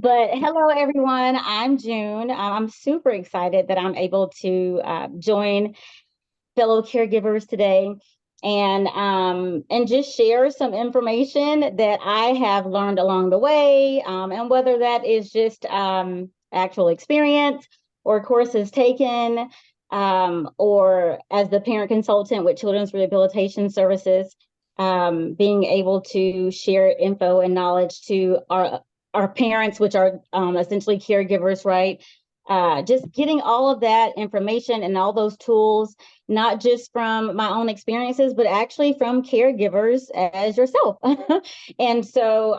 But hello, everyone. I'm June. I'm super excited that I'm able to join fellow caregivers today and just share some information that I have learned along the way, and whether that is just actual experience or courses taken, or as the parent consultant with Children's Rehabilitation Services, being able to share info and knowledge to our parents, which are essentially caregivers, right? Just getting all of that information and all those tools, not just from my own experiences, but actually from caregivers as yourself. And so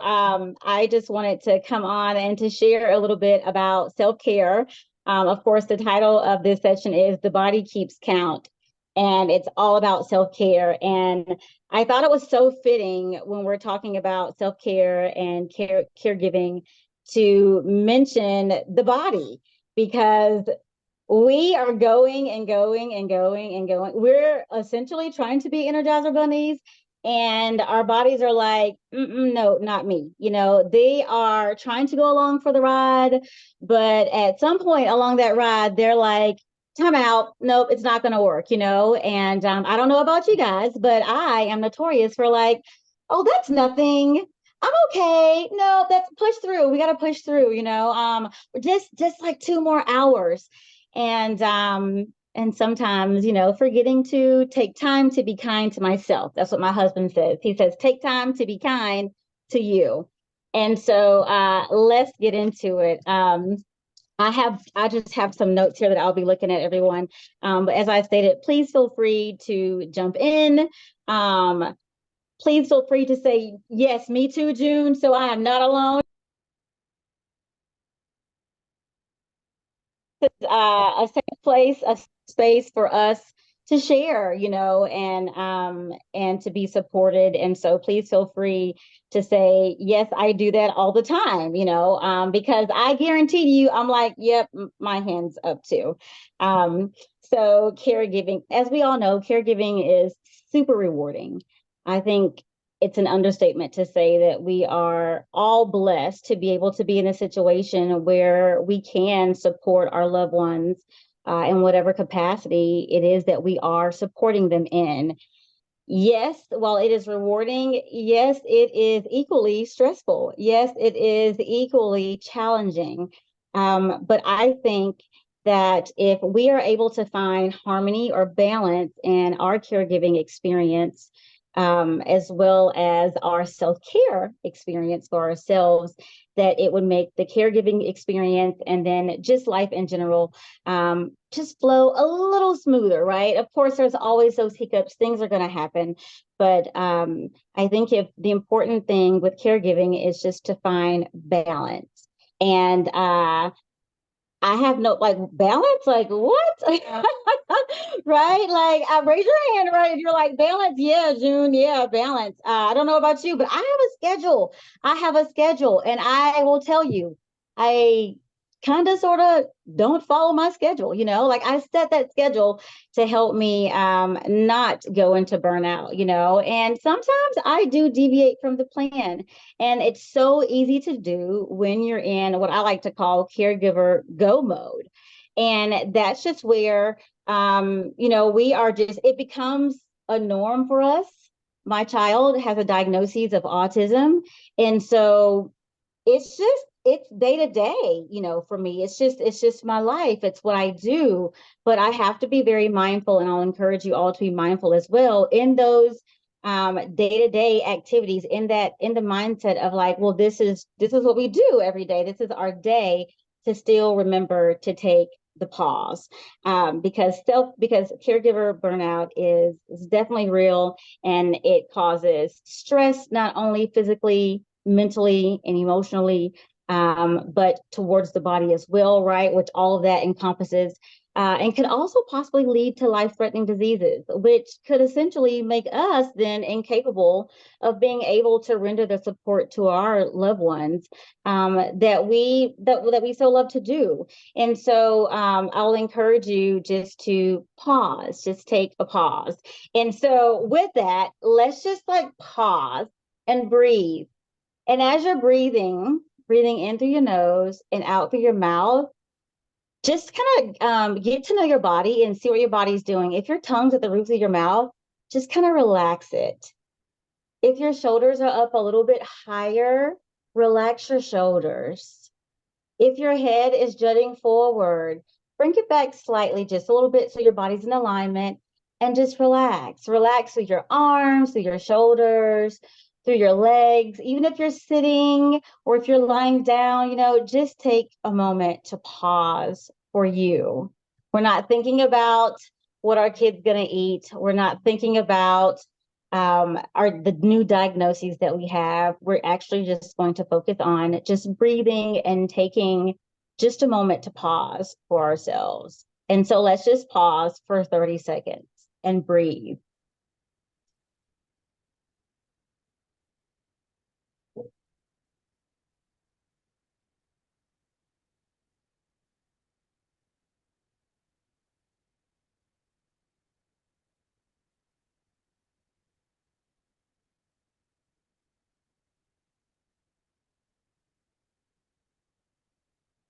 I just wanted to come on and to share a little bit about self-care. Of course, the title of this session is The Body Keeps Count, and it's all about self-care. And I thought it was so fitting when we're talking about self-care and caregiving to mention the body, because we are going and going and going and going. We're essentially trying to be Energizer bunnies, and our bodies are like, no, not me. They are trying to go along for the ride, but at some point along that ride, they're like, time out. Nope, it's not going to work, And I don't know about you guys, but I am notorious for like, oh, that's nothing. I'm okay. No, that's push through. We got to push through, just like 2 more hours. And sometimes, forgetting to take time to be kind to myself. That's what my husband says. He says, take time to be kind to you. And so let's get into it. I just have some notes here that I'll be looking at, everyone. But as I stated, please feel free to jump in. Please feel free to say, yes, me too, June, so I am not alone. A safe place, a space for us to share, and to be supported. And so please feel free to say, yes, I do that all the time, because I guarantee you, I'm like, yep, my hand's up too. So caregiving, as we all know, caregiving is super rewarding. I think it's an understatement to say that we are all blessed to be able to be in a situation where we can support our loved ones in whatever capacity it is that we are supporting them in. Yes, while it is rewarding, yes, it is equally stressful. Yes, it is equally challenging. But I think that if we are able to find harmony or balance in our caregiving experience, as well as our self-care experience for ourselves, that it would make the caregiving experience and then just life in general just flow a little smoother, right? Of course, there's always those hiccups. Things are going to happen. But I think if the important thing with caregiving is just to find balance. And I have no like balance, like what? Right? Like raise your hand, right? If you're like balance, yeah, June, yeah, balance. I don't know about you, but I have a schedule. I have a schedule, and I will tell you, I kind of sort of don't follow my schedule, like I set that schedule to help me not go into burnout, and sometimes I do deviate from the plan. And it's so easy to do when you're in what I like to call caregiver go mode. And that's just where, we are just, it becomes a norm for us. My child has a diagnosis of autism. And so it's day to day, for me. It's just my life. It's what I do. But I have to be very mindful, and I'll encourage you all to be mindful as well in those day-to-day activities, in the mindset of like, well, this is what we do every day. This is our day, to still remember to take the pause, because caregiver burnout is definitely real, and it causes stress, not only physically, mentally, and emotionally, but towards the body as well, right? Which all of that encompasses, and could also possibly lead to life-threatening diseases, which could essentially make us then incapable of being able to render the support to our loved ones, that we so love to do. And so I'll encourage you just to pause, just take a pause. And so with that, let's just like pause and breathe. And as you're breathing, breathing in through your nose and out through your mouth. Just kind of get to know your body and see what your body's doing. If your tongue's at the roof of your mouth, just kind of relax it. If your shoulders are up a little bit higher, relax your shoulders. If your head is jutting forward, bring it back slightly, just a little bit so your body's in alignment, and just relax. Relax through your arms, through your shoulders, through your legs. Even if you're sitting or if you're lying down, just take a moment to pause for you. We're not thinking about what our kid's going to eat. We're not thinking about the new diagnoses that we have. We're actually just going to focus on just breathing and taking just a moment to pause for ourselves. And so let's just pause for 30 seconds and breathe.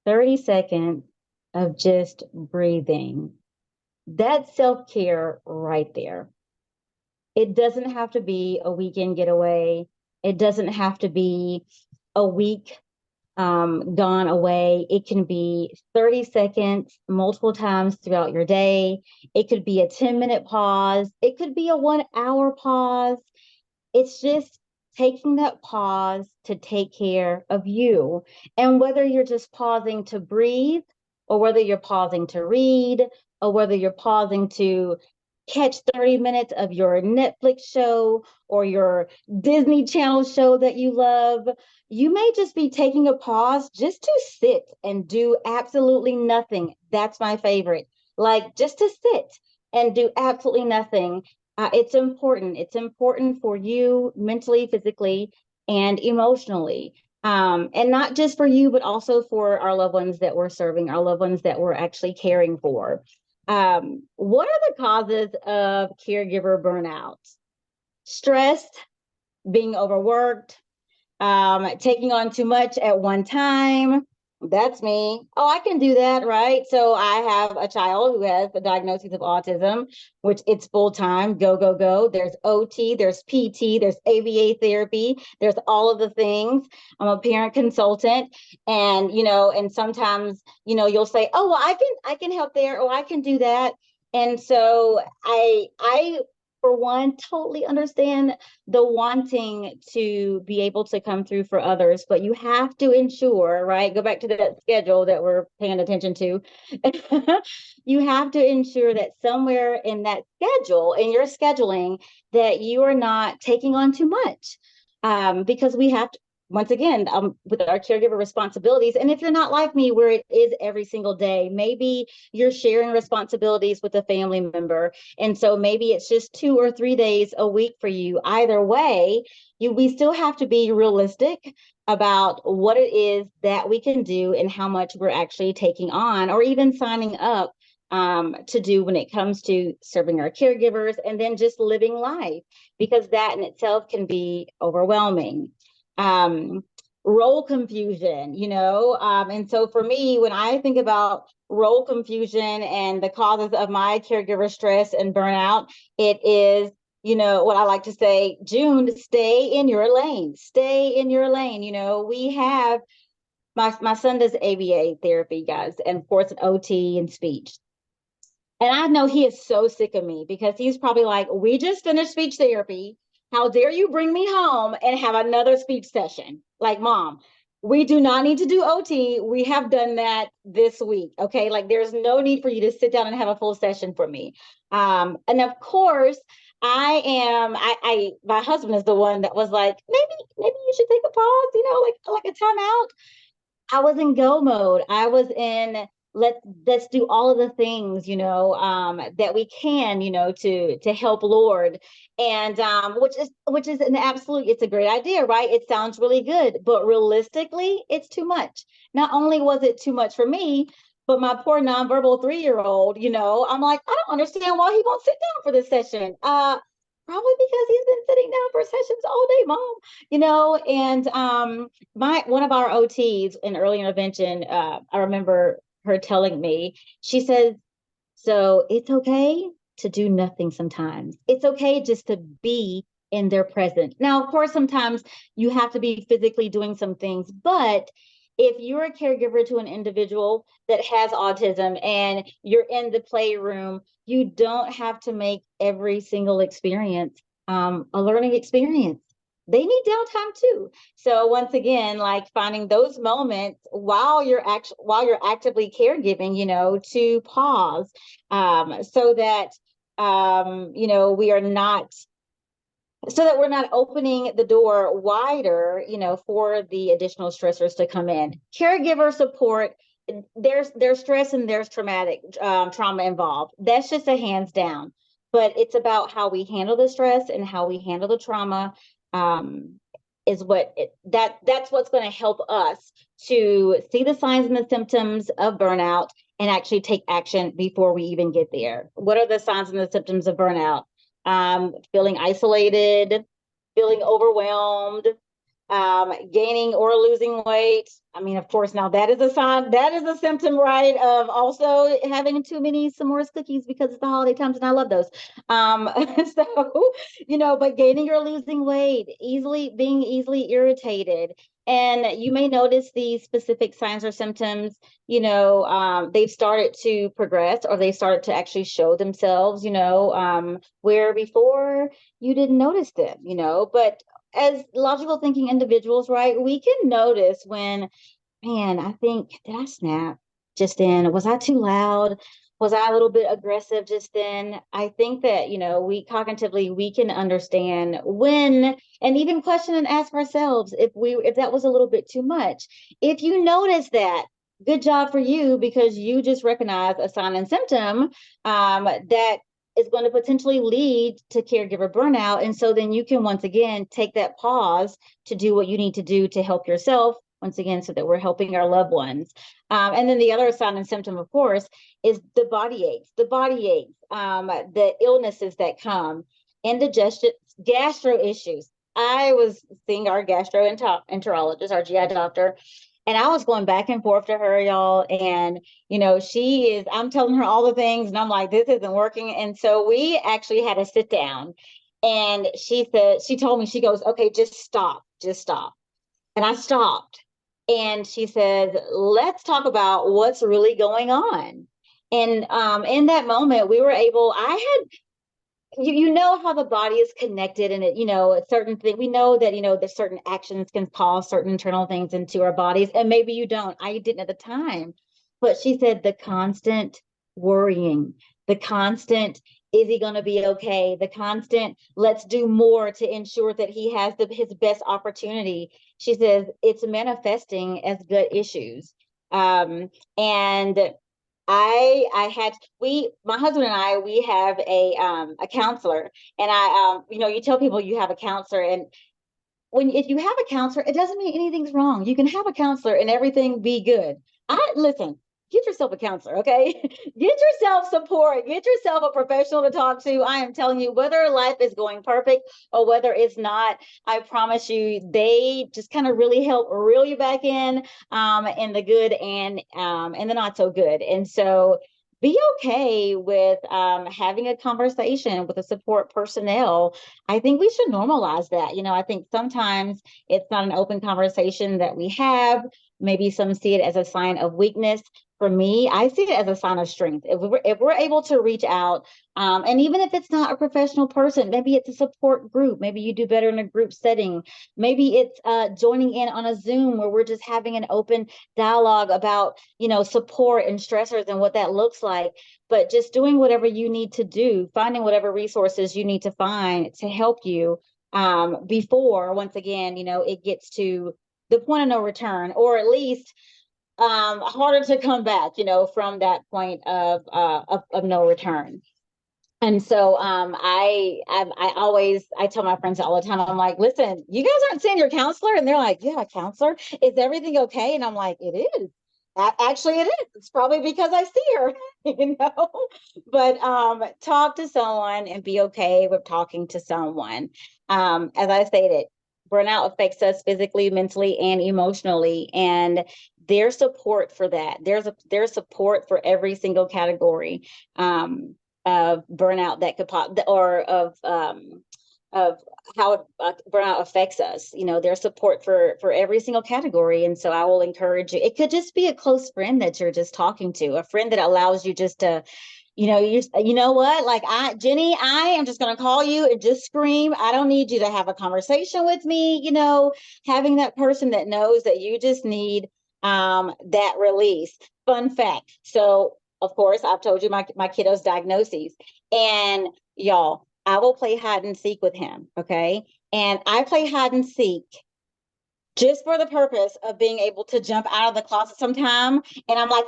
Thirty seconds of just breathing. That's self-care right there. It doesn't have to be a weekend getaway. It doesn't have to be a week gone away. It can be 30 seconds multiple times throughout your day. It could be a 10-minute pause. It could be a 1 hour pause. It's just taking that pause to take care of you. And whether you're just pausing to breathe, or whether you're pausing to read, or whether you're pausing to catch 30 minutes of your Netflix show or your Disney Channel show that you love, you may just be taking a pause just to sit and do absolutely nothing. That's my favorite. Like just to sit and do absolutely nothing. It's important. It's important for you mentally, physically, and emotionally. And not just for you, but also for our loved ones that we're serving, our loved ones that we're actually caring for. What are the causes of caregiver burnout? Stress, being overworked, taking on too much at one time. That's me. Oh, I can do that, right? So I have a child who has the diagnosis of autism, which it's full time, go, go, go. There's OT, there's PT, there's ABA therapy, there's all of the things. I'm a parent consultant, and and sometimes you'll say, oh, well, I can help there, or I can do that. And so I for one totally understand the wanting to be able to come through for others, but you have to ensure, right? Go back to that schedule that we're paying attention to. You have to ensure that somewhere in that schedule, in your scheduling, that you are not taking on too much. Because we have to, once again, with our caregiver responsibilities. And if you're not like me, where it is every single day, maybe you're sharing responsibilities with a family member. And so maybe it's just 2 or 3 days a week for you. Either way, we still have to be realistic about what it is that we can do and how much we're actually taking on or even signing up to do when it comes to serving our caregivers and then just living life, because that in itself can be overwhelming. Role confusion, and so for me, when I think about role confusion and the causes of my caregiver stress and burnout, it is, what I like to say, June, stay in your lane, stay in your lane. We have, my son does ABA therapy, guys, and of course, an OT and speech. And I know he is so sick of me because he's probably like, we just finished speech therapy. How dare you bring me home and have another speech session? Like, Mom, we do not need to do OT. We have done that this week. Okay. Like, there's no need for you to sit down and have a full session for me. And of course, my husband is the one that was like, maybe you should take a pause, like a timeout. I was in go mode. I was in let's do all of the things, that we can, to help Lord. And which is an absolute, it's a great idea, right? It sounds really good, but realistically, it's too much. Not only was it too much for me, but my poor nonverbal 3-year-old, I'm like, I don't understand why he won't sit down for this session. probably because he's been sitting down for sessions all day, mom. And my one of our OTs in early intervention, I remember her telling me, she says, so it's okay to do nothing sometimes. It's okay just to be in their presence. Now, of course, sometimes you have to be physically doing some things, but if you're a caregiver to an individual that has autism and you're in the playroom, you don't have to make every single experience a learning experience. They need downtime too. So once again, like finding those moments while you're actively caregiving, to pause, so that we are not so that we're not opening the door wider, for the additional stressors to come in. Caregiver support, there's stress and there's trauma involved. That's just a hands down. But it's about how we handle the stress and how we handle the trauma. Is that's what's going to help us to see the signs and the symptoms of burnout and actually take action before we even get there. What are the signs and the symptoms of burnout? Feeling isolated, feeling overwhelmed, gaining or losing weight. I mean, of course, now that is a sign, that is a symptom, right, of also having too many s'mores cookies because it's the holiday times and I love those. But gaining or losing weight, being easily irritated. And you may notice these specific signs or symptoms, they've started to progress or they started to actually show themselves, where before you didn't notice them, but as logical thinking individuals, right, we can notice when, man, I think, did I snap just then? Was I too loud? Was I a little bit aggressive just then? I think that, we we can understand when, and even question and ask ourselves if that was a little bit too much. If you notice that, good job for you, because you just recognized a sign and symptom that is going to potentially lead to caregiver burnout. And so then you can once again take that pause to do what you need to do to help yourself, once again, so that we're helping our loved ones. And then the other sign and symptom, of course, is the body aches, the illnesses that come, indigestion, gastro issues. I was seeing our gastroenterologist, our GI doctor, and I was going back and forth to her, y'all. And, I'm telling her all the things and I'm like, this isn't working. And so we actually had a sit down and she told me, she goes, okay, just stop. And I stopped. And she said, let's talk about what's really going on. And in that moment, you know how the body is connected and a certain thing. We know that, that certain actions can cause certain internal things into our bodies. And maybe you don't. I didn't at the time. But she said the constant worrying, the constant, is he going to be okay? The constant, let's do more to ensure that he has his best opportunity. She says it's manifesting as gut issues. And my husband and I, we have a counselor, and you tell people you have a counselor, and if you have a counselor, it doesn't mean anything's wrong. You can have a counselor and everything be good. Listen, get yourself a counselor, okay? Get yourself support, get yourself a professional to talk to. I am telling you, whether life is going perfect or whether it's not, I promise you, they just kind of really help reel you back in the good and the not so good. And so be okay with having a conversation with a support personnel. I think we should normalize that. I think sometimes it's not an open conversation that we have. Maybe some see it as a sign of weakness. For me, I see it as a sign of strength. If we're able to reach out, and even if it's not a professional person, maybe it's a support group. Maybe you do better in a group setting. Maybe it's joining in on a Zoom where we're just having an open dialogue about, support and stressors and what that looks like. But just doing whatever you need to do, finding whatever resources you need to find to help you before, once again, it gets to the point of no return, or at least harder to come back, from that point of no return. And so I tell my friends all the time, I'm like, listen, you guys aren't seeing your counselor? And they're like, yeah, counselor, is everything okay? And I'm like, it is. Actually, it is. It's probably because I see her, you know. But talk to someone and be okay with talking to someone. As I stated, burnout affects us physically, mentally, and emotionally, and there's support for that. There's support for every single category of burnout that could pop, or of how burnout affects us. You know, there's support for every single category, and so I will encourage you. It could just be a close friend that you're just talking to, a friend that allows you just to, you know what, like, Jenny, I am just going to call you and just scream. I don't need you to have a conversation with me. You know, having that person that knows that you just need that release. Fun fact. So, of course, I've told you my kiddo's diagnoses, and y'all, I will play hide and seek with him. Okay. And I play hide and seek just for the purpose of being able to jump out of the closet sometime. And I'm like,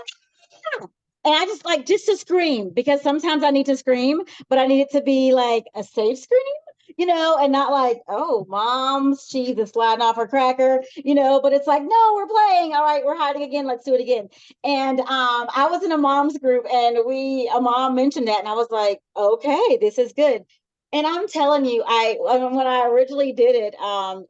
"Ah," and I just like just to scream, because sometimes I need to scream, but I need it to be like a safe scream, and not like, oh, mom, she's is sliding off her cracker, but it's like, no, we're playing. All right, we're hiding again. Let's do it again. And I was in a mom's group, and a mom mentioned that, and I was like, okay, this is good. And I'm telling you, when I originally did it,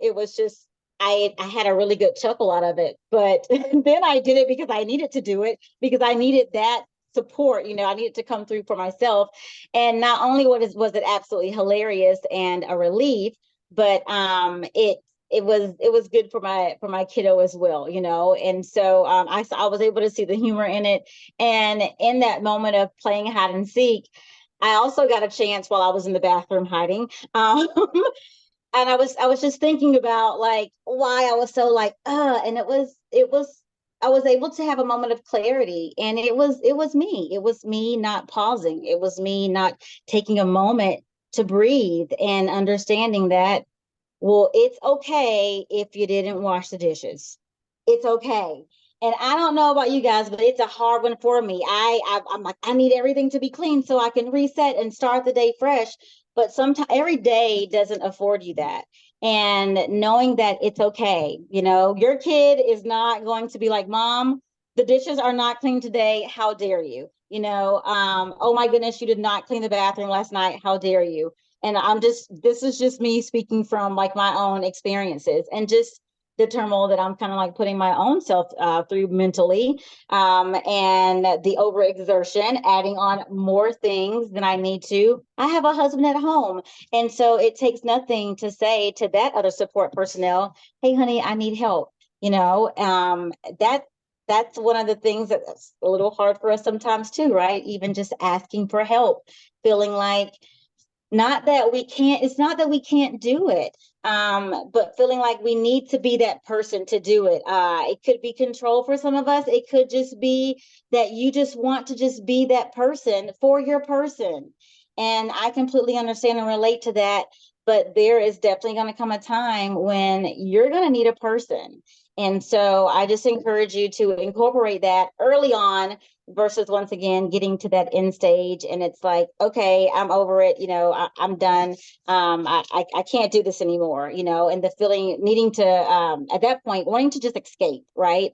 it was just, I had a really good chuckle out of it. But then I did it because I needed to do it, because I needed that support. I needed to come through for myself. And not only was it absolutely hilarious and a relief, but it was good for my kiddo as well. And so I was able to see the humor in it. And in that moment of playing hide and seek, I also got a chance, while I was in the bathroom hiding, and I was just thinking about, like, why I was so like, and it was I was able to have a moment of clarity, and it was me not pausing. It was me not taking a moment to breathe and understanding that, well, it's okay if you didn't wash the dishes. It's okay. And I don't know about you guys, but it's a hard one for me. I'm like, I need everything to be clean so I can reset and start the day fresh. But sometimes every day doesn't afford you that. And knowing that it's okay, your kid is not going to be like, Mom, the dishes are not clean today. How dare you? Oh my goodness, you did not clean the bathroom last night. How dare you? And this is just me speaking from, like, my own experiences, and just the turmoil that I'm kind of like putting my own self through mentally, and the overexertion, adding on more things than I need to. I have a husband at home, and so it takes nothing to say to that other support personnel, hey honey, I need help. That that's one of the things that's a little hard for us sometimes too, right? Even just asking for help, feeling like, not that we can't it's not that we can't do it, but feeling like we need to be that person to do it. It could be control for some of us. It could just be that you just want to just be that person for your person. And I completely understand and relate to that. But there is definitely going to come a time when you're going to need a person. And so I just encourage you to incorporate that early on, versus, once again, getting to that end stage and it's like, okay, I'm over it, I'm done. I can't do this anymore, and the feeling, needing to, at that point, wanting to just escape, right?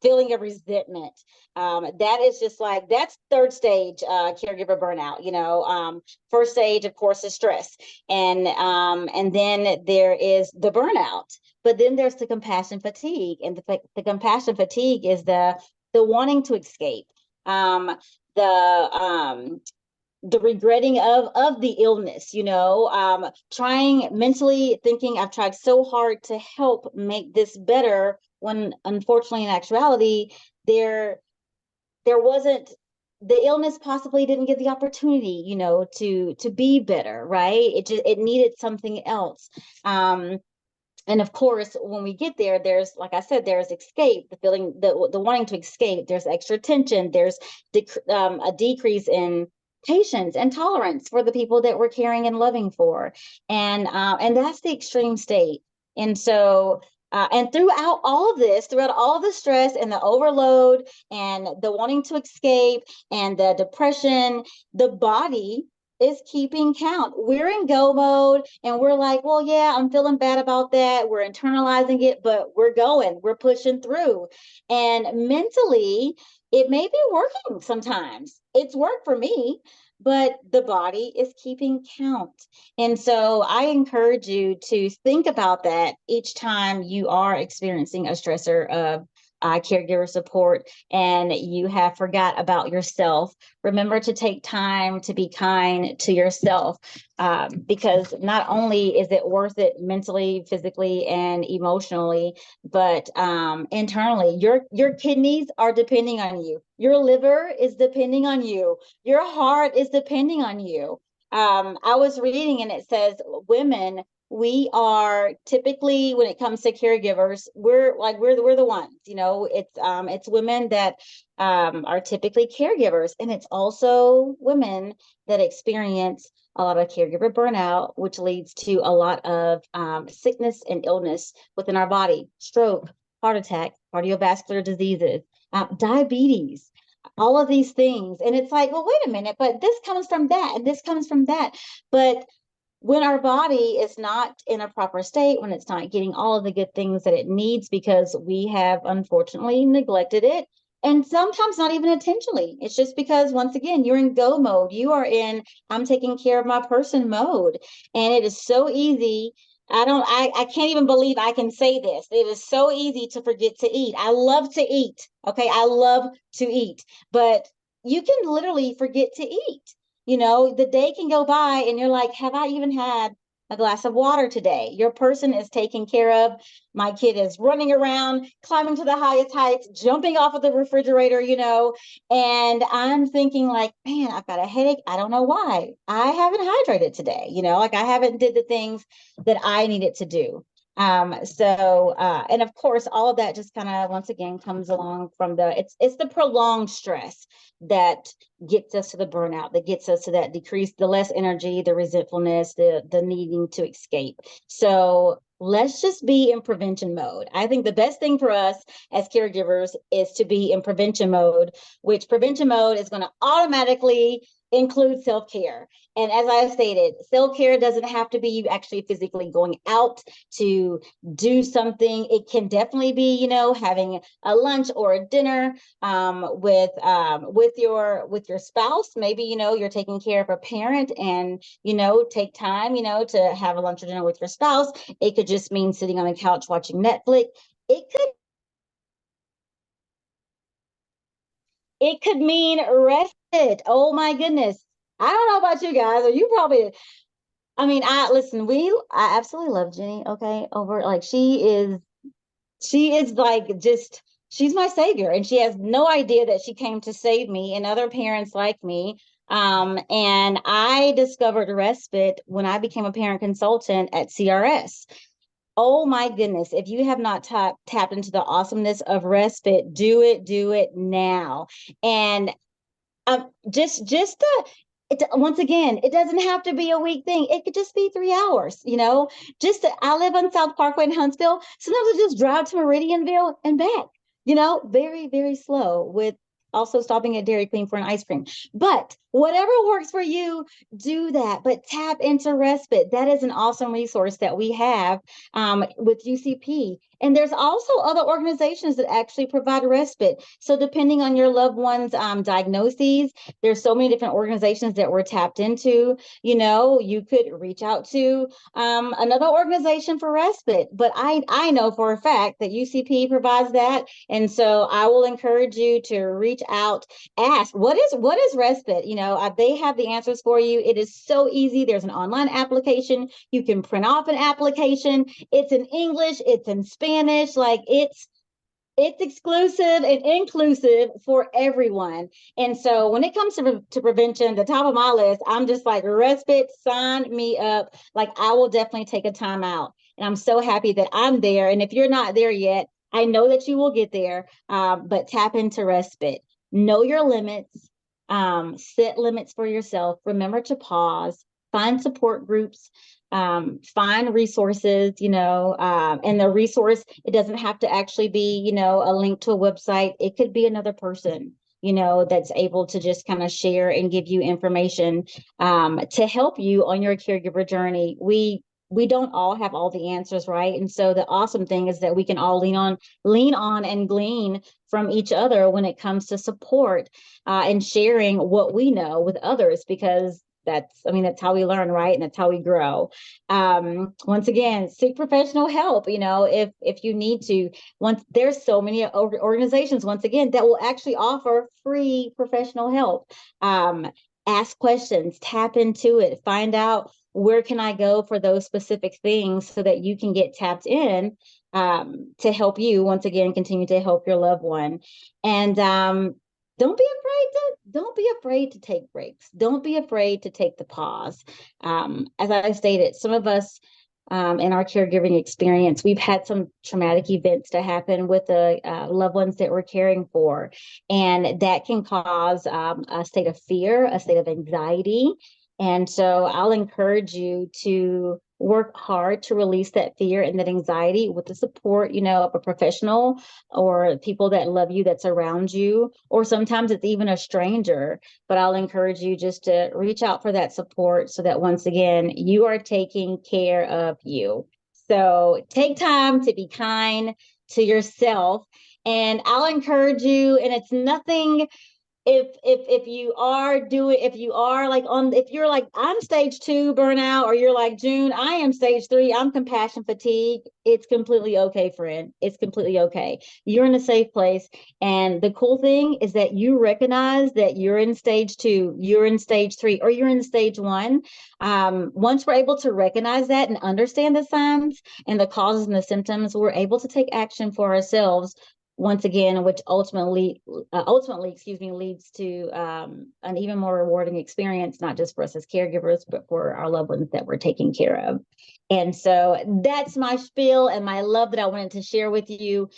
Feeling of resentment. That is just like, that's third stage caregiver burnout. First stage, of course, is stress. And then there is the burnout. But then there's the compassion fatigue. And the compassion fatigue is the wanting to escape, the the regretting of the illness, trying, mentally thinking, I've tried so hard to help make this better, when unfortunately, in actuality, there wasn't, the illness possibly didn't get the opportunity, to be better, right? It needed something else. And of course, when we get there, there's, like I said, there's escape, the feeling, the wanting to escape. There's extra tension. There's a decrease in patience and tolerance for the people that we're caring and loving for, and that's the extreme state. And so, and throughout all of this, throughout all of the stress and the overload and the wanting to escape and the depression, the body is keeping count. We're in go mode and we're like, well, yeah, I'm feeling bad about that. We're internalizing it, but we're going, we're pushing through. And mentally, it may be working sometimes. It's worked for me, but the body is keeping count. And so I encourage you to think about that each time you are experiencing a stressor of caregiver support and you have forgot about yourself. Remember to take time to be kind to yourself, because not only is it worth it mentally, physically, and emotionally, but internally, your kidneys are depending on you. Your liver is depending on you. Your heart is depending on you. I was reading and it says women, we are typically, when it comes to caregivers, we're the ones, it's women that are typically caregivers, and it's also women that experience a lot of caregiver burnout, which leads to a lot of sickness and illness within our body: stroke, heart attack, cardiovascular diseases, diabetes, all of these things. And it's like, well, wait a minute, but this comes from that and this comes from that. But when our body is not in a proper state, when it's not getting all of the good things that it needs because we have unfortunately neglected it, and sometimes not even intentionally, it's just because, once again, you're in go mode. You are in I'm taking care of my person mode. And it is so easy. I can't even believe I can say this. It is so easy to forget to eat. I love to eat. Okay. I love to eat, but you can literally forget to eat. The day can go by and you're like, have I even had a glass of water today? Your person is taken care of. My kid is running around, climbing to the highest heights, jumping off of the refrigerator, and I'm thinking like, man, I've got a headache. I don't know why. I haven't hydrated today, like I haven't did the things that I needed to do. And of course, all of that just kind of, once again, comes along from it's the prolonged stress that gets us to the burnout, that gets us to that decrease, the less energy, the resentfulness, the needing to escape. So let's just be in prevention mode. I think the best thing for us as caregivers is to be in prevention mode, which prevention mode is going to automatically include self-care. And as I stated, self-care doesn't have to be you actually physically going out to do something. It can definitely be, having a lunch or a dinner with your spouse. Maybe, you're taking care of a parent and, take time, to have a lunch or dinner with your spouse. It could just mean sitting on the couch watching Netflix. It could mean rested. Oh my goodness. I don't know about you guys, or you probably, I mean, I absolutely love Jenny, okay? Over like she is like just she's my savior, and she has no idea that she came to save me and other parents like me. And I discovered respite when I became a parent consultant at CRS. Oh my goodness. If you have not tapped into the awesomeness of respite, do it now. And just once again, it doesn't have to be a week thing. It could just be 3 hours, I live on South Parkway in Huntsville. Sometimes I just drive to Meridianville and back, very, very slow, with also stopping at Dairy Queen for an ice cream. But whatever works for you, do that. But tap into respite. That is an awesome resource that we have with UCP. And there's also other organizations that actually provide respite. So depending on your loved one's diagnoses, there's so many different organizations that we're tapped into. You could reach out to another organization for respite. But I know for a fact that UCP provides that. And so I will encourage you to reach out, ask, what is respite? They have the answers for you. It is so easy. There's an online application. You can print off an application. It's in English, it's in Spanish, like it's exclusive and inclusive for everyone. And so when it comes to prevention, the top of my list, I'm just like, respite, sign me up. Like, I will definitely take a time out. And I'm so happy that I'm there. And if you're not there yet, I know that you will get there, but tap into respite. Know your limits, set limits for yourself. Remember to pause, find support groups, find resources, and the resource, it doesn't have to actually be, a link to a website. It could be another person. that's able to just kind of share and give you information to help you on your caregiver journey. We don't all have all the answers, right? And so the awesome thing is that we can all lean on and glean from each other when it comes to support and sharing what we know with others, because that's how we learn, right? And that's how we grow. Once again, seek professional help, if you need to. Once there's so many organizations, once again, that will actually offer free professional help. Ask questions, tap into it, find out where can I go for those specific things so that you can get tapped in to help you, once again, continue to help your loved one. And don't be afraid to take breaks. Don't be afraid to take the pause. As I stated, some of us in our caregiving experience, we've had some traumatic events to happen with the loved ones that we're caring for, and that can cause a state of fear, a state of anxiety. And so I'll encourage you to work hard to release that fear and that anxiety with the support, of a professional or people that love you, that's around you, or sometimes it's even a stranger. But I'll encourage you just to reach out for that support so that, once again, you are taking care of you. So take time to be kind to yourself. And I'll encourage you, and it's nothing, if you are like if you're like, I'm stage 2 burnout, or you're like, June, I am stage 3, I'm compassion fatigue, it's completely okay, friend. It's completely okay. You're in a safe place. And the cool thing is that you recognize that you're in stage 2, you're in stage 3, or you're in stage 1. Once we're able to recognize that and understand the signs and the causes and the symptoms, we're able to take action for ourselves, once again, which ultimately, leads to an even more rewarding experience, not just for us as caregivers, but for our loved ones that we're taking care of. And so that's my spiel and my love that I wanted to share with you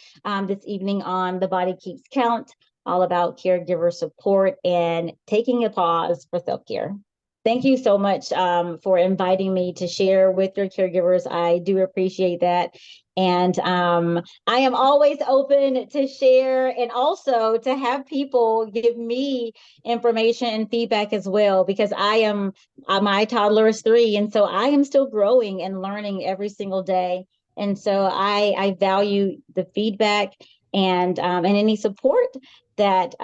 this evening on The Body Keeps Count, all about caregiver support and taking a pause for self-care. Thank you so much for inviting me to share with your caregivers. I do appreciate that. And I am always open to share, and also to have people give me information and feedback as well, because my toddler is 3, and so I am still growing and learning every single day. And so I value the feedback and any support that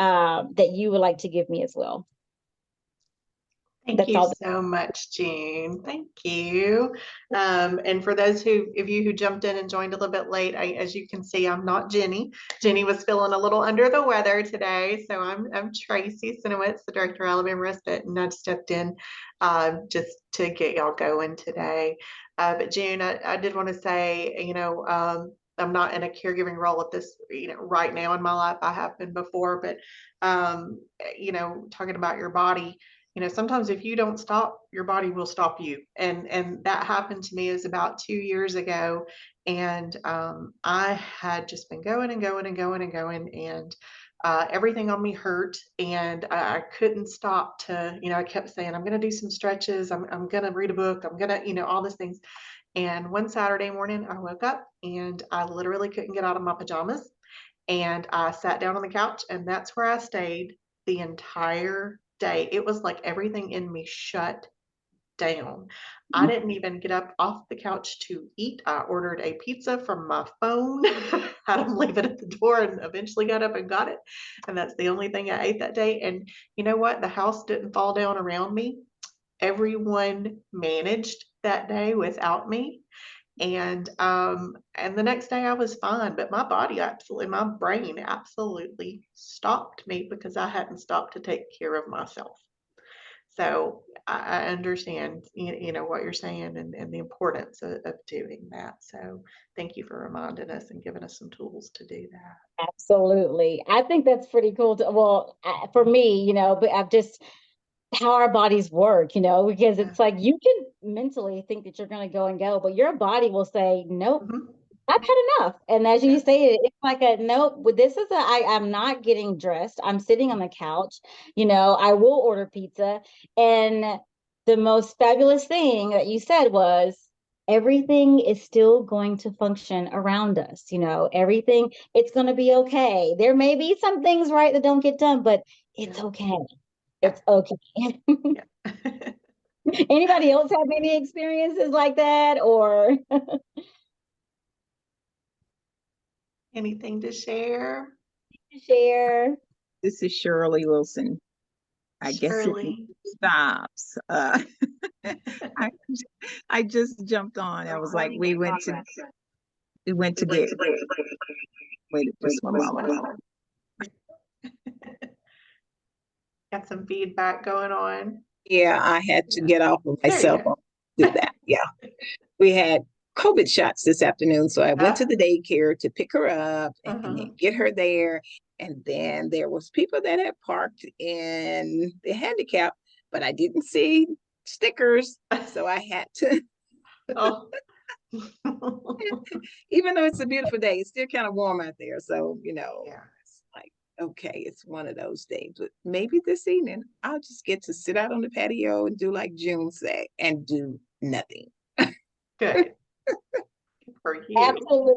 you would like to give me as well. Thank you so much, June. Thank you. And for those of you who jumped in and joined a little bit late, as you can see, I'm not Jenny. Jenny was feeling a little under the weather today, so I'm Tracy Sinowitz, the director of Alabama Respite, and I stepped in just to get y'all going today. But June, I did want to say, I'm not in a caregiving role at this, right now in my life. I have been before, but talking about your body. Sometimes if you don't stop, your body will stop you. And that happened to me is about 2 years ago. And I had just been going and going and going and going, and everything on me hurt, and I couldn't stop to, I kept saying, I'm going to do some stretches. I'm going to read a book. I'm going to, all these things. And one Saturday morning I woke up and I literally couldn't get out of my pajamas. And I sat down on the couch, and that's where I stayed the entire day. It was like everything in me shut down. I didn't even get up off the couch to eat. I ordered a pizza from my phone, had them leave it at the door, and eventually got up and got it. And that's the only thing I ate that day. And you know what? The house didn't fall down around me. Everyone managed that day without me. And the next day I was fine, but my brain absolutely stopped me because I hadn't stopped to take care of myself. So I understand, what you're saying, and the importance of doing that. So thank you for reminding us and giving us some tools to do that. Absolutely. I think that's pretty cool. For me, but I've just how our bodies work, because it's like you can mentally think that you're going to go and go, but your body will say, nope, I've had enough. And as you say, it's like nope, I'm not getting dressed. I'm sitting on the couch. I will order pizza. And the most fabulous thing that you said was, everything is still going to function around us. Everything, it's going to be okay. There may be some things, right, that don't get done, but it's okay. It's okay. Yeah. Anybody else have any experiences like that, or Anything to share? share? This is Shirley Wilson. I guess it Shirley. stops. I I just jumped on. I was like, we went to get. Wait just one moment. Got some feedback going on. Yeah, I had to get off of There you myself. go. Did that. Yeah, we had COVID shots this afternoon, so I went to the daycare to pick her up and then get her there. And then there was people that had parked in the handicap, but I didn't see stickers, so I had to. Oh. Even though it's a beautiful day, it's still kind of warm out there. So, Yeah. it's like, okay, it's one of those days. But maybe this evening I'll just get to sit out on the patio and do like June said and do nothing. Good. Good for you. Absolutely.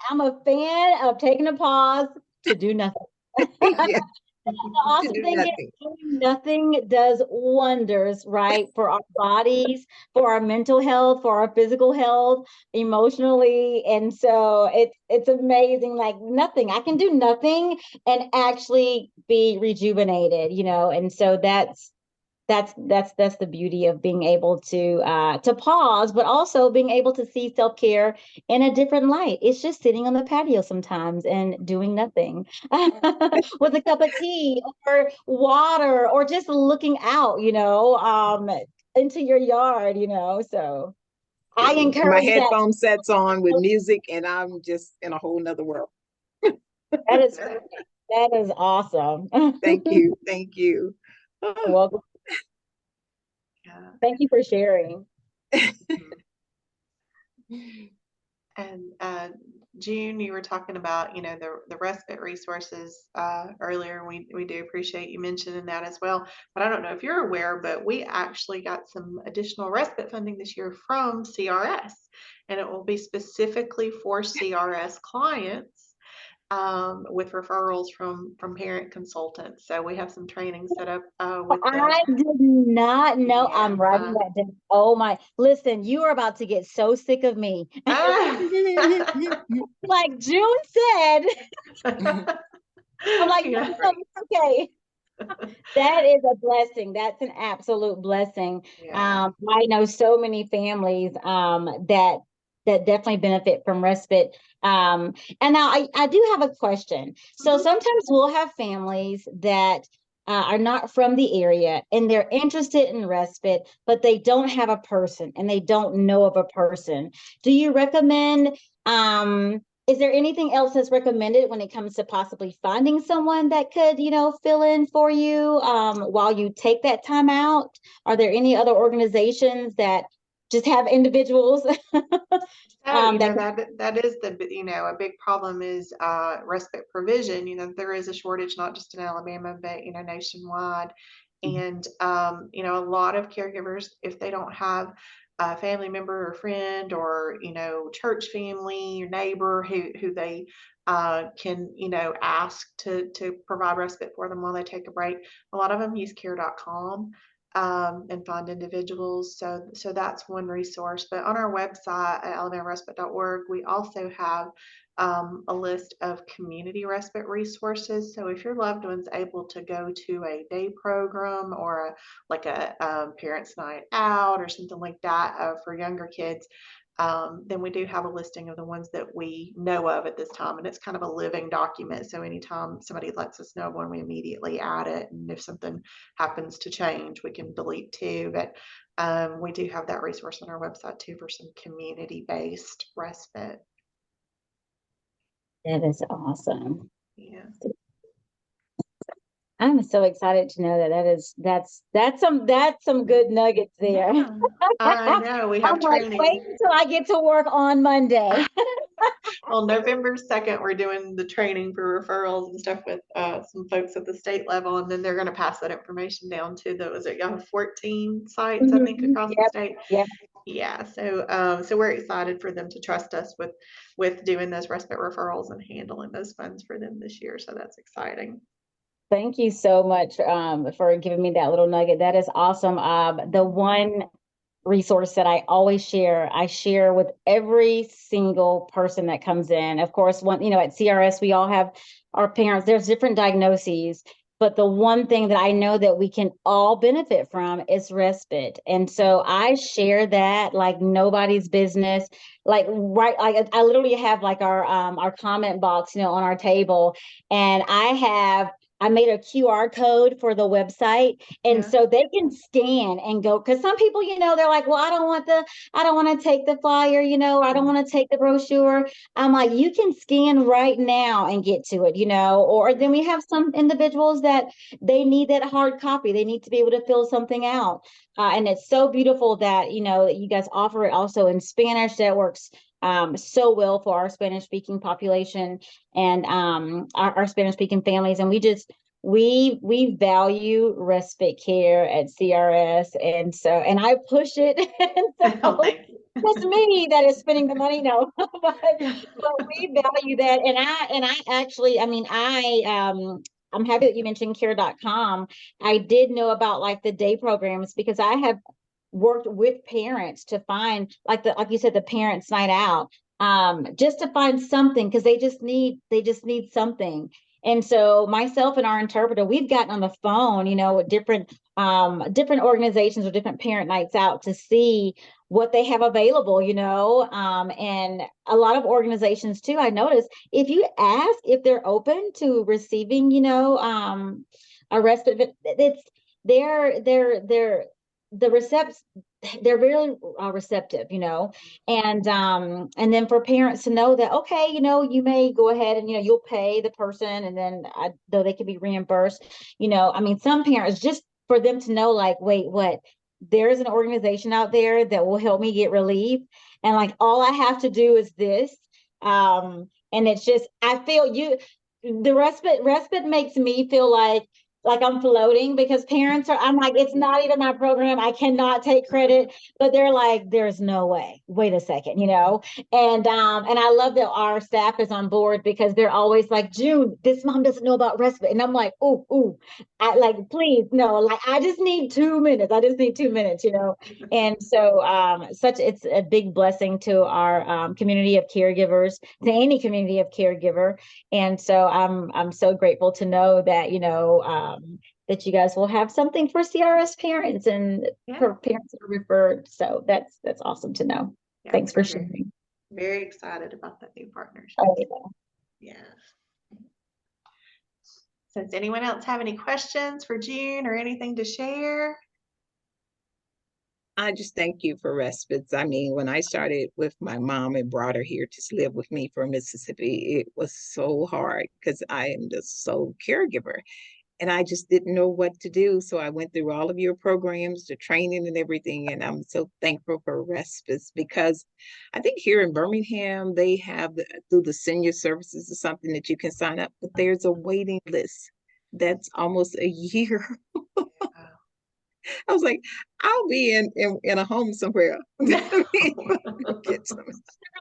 I'm a fan of taking a pause to do nothing. Yeah, The awesome do thing nothing. is doing nothing does wonders, right? For our bodies, for our mental health, for our physical health, emotionally. And so it's amazing. Like nothing. I can do nothing and actually be rejuvenated, and so that's the beauty of being able to pause, but also being able to see self-care in a different light. It's just sitting on the patio sometimes and doing nothing with a cup of tea or water, or just looking out, into your yard, so I My encourage that. headphone sets on with music and I'm just in a whole nother world. That is great. That is awesome. Thank you. Thank you. You're welcome. Yeah. Thank you for sharing. And June, you were talking about, the respite resources earlier. We do appreciate you mentioning that as well. But I don't know if you're aware, but we actually got some additional respite funding this year from CRS, and it will be specifically for CRS clients. With referrals from parent consultants. So we have some training set up with the I did not know. yeah. I'm writing that down. Oh my, listen, you are about to get so sick of me. Like June said, I'm like, Yeah. no, it's okay. That is a blessing. That's an absolute blessing. Yeah. I know so many families that definitely benefit from respite. And now I do have a question. So Mhm. sometimes we'll have families that are not from the area and they're interested in respite, but they don't have a person and they don't know of a person. Do you recommend is there anything else that's recommended when it comes to possibly finding someone that could, fill in for you while you take that time out? Are there any other organizations that just have individuals So, that that is a big problem is respite provision. There is a shortage, not just in Alabama, but, nationwide. And, a lot of caregivers, if they don't have a family member or friend or, church family or neighbor who they can, ask to provide respite for them while they take a break, a lot of them use care.com. And find individuals. So that's one resource. But on our website at alabamarespite.org, we also have a list of community respite resources. So if your loved one's able to go to a day program or a parents' night out or something like that for younger kids, then we do have a listing of the ones that we know of at this time. And it's kind of a living document. So anytime somebody lets us know one, we immediately add it. And if something happens to change, we can delete too. But we do have that resource on our website too for some community-based respite. that is awesome. Yeah. I'm so excited to know that's some good nuggets there. Yeah, I know we have I'm like, training. wait until I get to work on Monday. Well, November 2nd, we're doing the training for referrals and stuff with some folks at the state level, and then they're going to pass that information down to y'all have 14 sites, I think, across the Yep, state. yep. Yeah, so we're excited for them to trust us with doing those respite referrals and handling those funds for them this year. So that's exciting. Thank you so much for giving me that little nugget. That is awesome. The one resource that I share with every single person that comes in. Of course, at CRS, we all have our parents, there's different diagnoses, but the one thing that I know that we can all benefit from is respite. And so I share that like nobody's business. Like I literally have like our comment box, on our table, and I made a QR code for the website, and Yeah. so they can scan and go, because some people, they're like, well, I don't want to take the flyer, I don't want to take the brochure. I'm like, you can scan right now and get to it, or then we have some individuals that they need that hard copy. They need to be able to fill something out. And it's so beautiful that, that you guys offer it also in Spanish. That works so well for our Spanish speaking population and our Spanish speaking families. And we value respite care at CRS, and I push it. And so Thank you. it's me that is spending the money. No, but we value that. And I actually, I'm happy that you mentioned care.com. I did know about like the day programs because I have worked with parents to find like you said, the parents night out, just to find something, because they just need something. And so myself and our interpreter, we've gotten on the phone, with different organizations or different parent nights out to see what they have available, and a lot of organizations too. I noticed if you ask if they're open to receiving, a respite, it's they're the recept they're really receptive, and then for parents to know that, okay, you may go ahead and you'll pay the person, and then though they can be reimbursed, some parents, just for them to know, like, wait, what, there's an organization out there that will help me get relief, and like all I have to do is this. And it's just, I feel the respite makes me feel like I'm floating, because I'm like, it's not even my program. I cannot take credit, but they're like, there's no way. Wait a second, and I love that our staff is on board, because they're always like, June, this mom doesn't know about respite. And I'm like, ooh, I like, please, no, like, I just need 2 minutes. I just need 2 minutes, And so it's a big blessing to our community of caregivers, to any community of caregiver. And so I'm so grateful to know that, that you guys will have something for CRS parents and Yeah. for parents that are referred. So that's awesome to know. Yeah, Thanks for we're sharing. very excited about that new partnership. Oh, yeah. Yeah. So does anyone else have any questions for June or anything to share? I just thank you for respites. I mean, when I started with my mom and brought her here to live with me from Mississippi, it was so hard because I am the sole caregiver and I just didn't know what to do. So I went through all of your programs, the training and everything. And I'm so thankful for respites, because I think here in Birmingham, they have through the senior services or something that you can sign up, but there's a waiting list that's almost a year. I was like, I'll be in a home somewhere. Get some.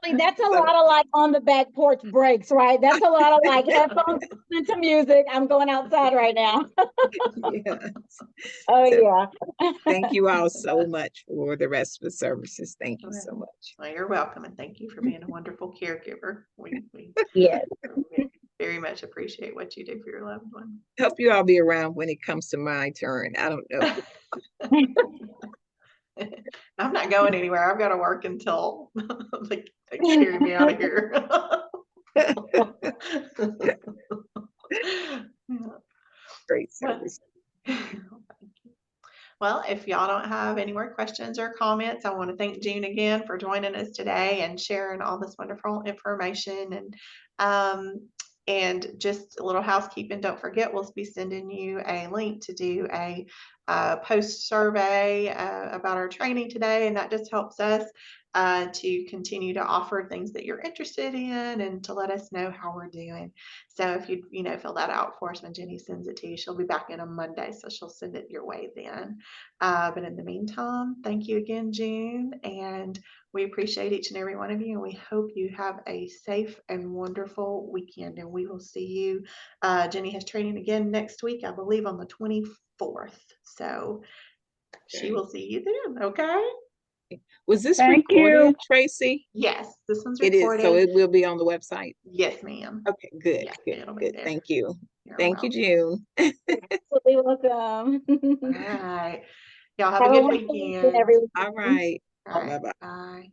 Really, that's a lot of like on the back porch breaks, right? That's a lot of like headphones into music. I'm going outside right now. Yes. Oh, So yeah. thank you all so much for the rest of the services. Thank you so much. Well, you're welcome, and thank you for being a wonderful caregiver. We Yes. very much appreciate what you do for your loved one. Hope you all be around when it comes to my turn. I don't know. I'm not going anywhere. I've got to work until they carry me out of here. Great service. Well, if y'all don't have any more questions or comments, I want to thank June again for joining us today and sharing all this wonderful information. And And just a little housekeeping, don't forget, we'll be sending you a link to do a post survey about our training today. And that just helps us to continue to offer things that you're interested in and to let us know how we're doing. So if you fill that out for us when Jenny sends it to you, she'll be back in on Monday, so she'll send it your way then. But in the meantime, thank you again, June, and we appreciate each and every one of you, and we hope you have a safe and wonderful weekend, and we will see you. Jenny has training again next week, I believe on the 24th, so she will see you then. Okay. Was this Thank you. recorded, Tracy? Yes, this one's It is, so recorded. it will be on the website. Yes, ma'am. Okay, good, Yeah, good, it'll be good. there. Thank you. You're Thank you, welcome. June. Absolutely welcome. All right. Y'all have a Have a good wonderful weekend, weekend. everyone. All right. All right. Bye-bye. Bye.